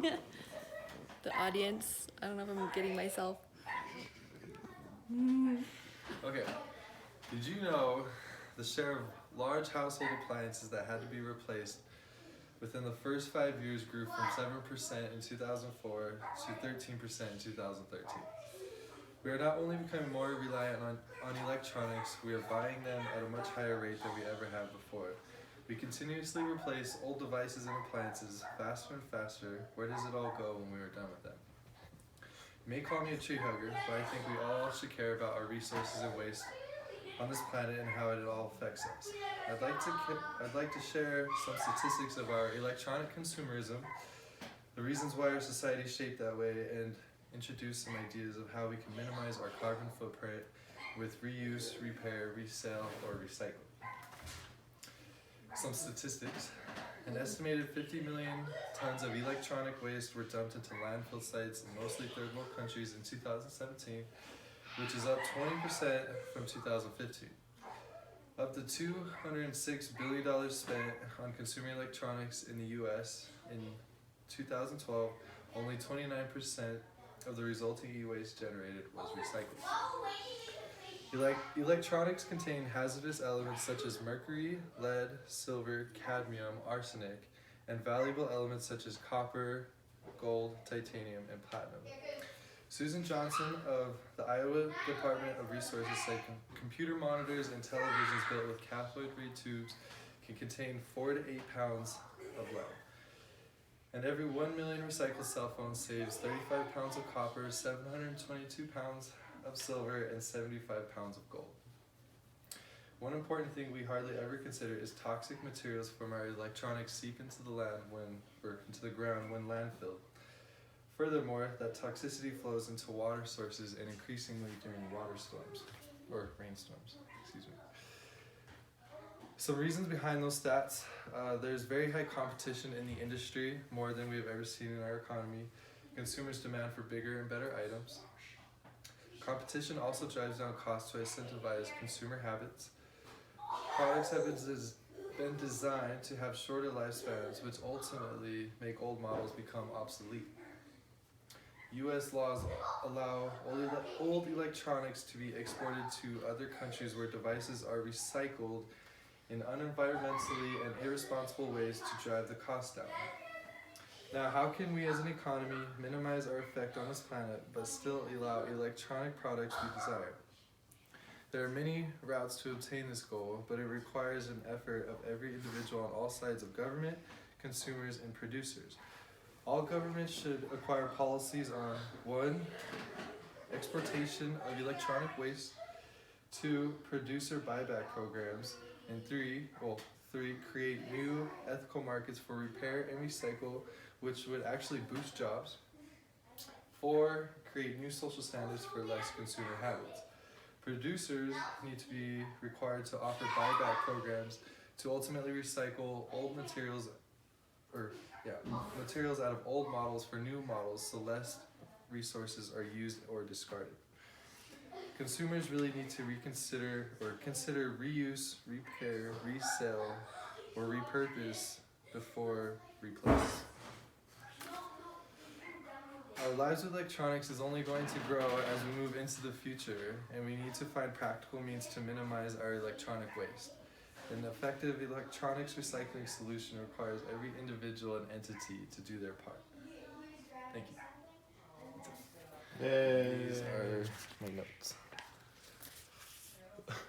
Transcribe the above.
The audience. I don't know if I'm getting myself. Okay. Did you know the share of large household appliances that had to be replaced within the first 5 years grew from 7% in 2004 to 13% in 2013? We are not only becoming more reliant on electronics, we are buying them at a much higher rate than we ever have before. We continuously replace old devices and appliances faster and faster. Where does it all go when we are done with them? You may call me a tree hugger, but I think we all should care about our resources and waste on this planet and how it all affects us. I'd like to share some statistics of our electronic consumerism, the reasons why our society is shaped that way, and introduce some ideas of how we can minimize our carbon footprint with reuse, repair, resale, or recycle. Some statistics. An estimated 50 million tons of electronic waste were dumped into landfill sites in mostly third world countries in 2017, which is up 20% from 2015. Of the $206 billion spent on consumer electronics in the US in 2012, only 29% of the resulting e-waste generated was recycled. Electronics contain hazardous elements such as mercury, lead, silver, cadmium, arsenic, and valuable elements such as copper, gold, titanium, and platinum. Susan Johnson of the Iowa Department of Resources said computer monitors and televisions built with cathode ray tubes can contain 4 to 8 pounds of lead. And every 1 million recycled cell phones saves 35 pounds of copper, 722 pounds of silver, and 75 pounds of gold. One important thing we hardly ever consider is toxic materials from our electronics seep into the into the ground when landfilled. Furthermore, that toxicity flows into water sources and increasingly during rainstorms. Some reasons behind those stats: there's very high competition in the industry, more than we've ever seen in our economy. Consumers demand for bigger and better items. Competition also drives down costs to incentivize consumer habits. Products have been designed to have shorter lifespans, which ultimately make old models become obsolete. U.S. laws allow old electronics to be exported to other countries where devices are recycled in unenvironmentally and irresponsible ways to drive the cost down. Now, how can we as an economy minimize our effect on this planet but still allow electronic products we desire? There are many routes to obtain this goal, but it requires an effort of every individual on all sides of government, consumers, and producers. All governments should acquire policies on 1. Exportation of electronic waste, 2. Producer buyback programs, and 3. Create new ethical markets for repair and recycle, which would actually boost jobs. 4. Create new social standards for less consumer habits. Producers need to be required to offer buyback programs to ultimately recycle old materials out of old models for new models so less resources are used or discarded. Consumers really need to consider reuse, repair, resell, or repurpose before replace. Our lives with electronics is only going to grow as we move into the future, and we need to find practical means to minimize our electronic waste. An effective electronics recycling solution requires every individual and entity to do their part. Thank you. Yay. These are my notes.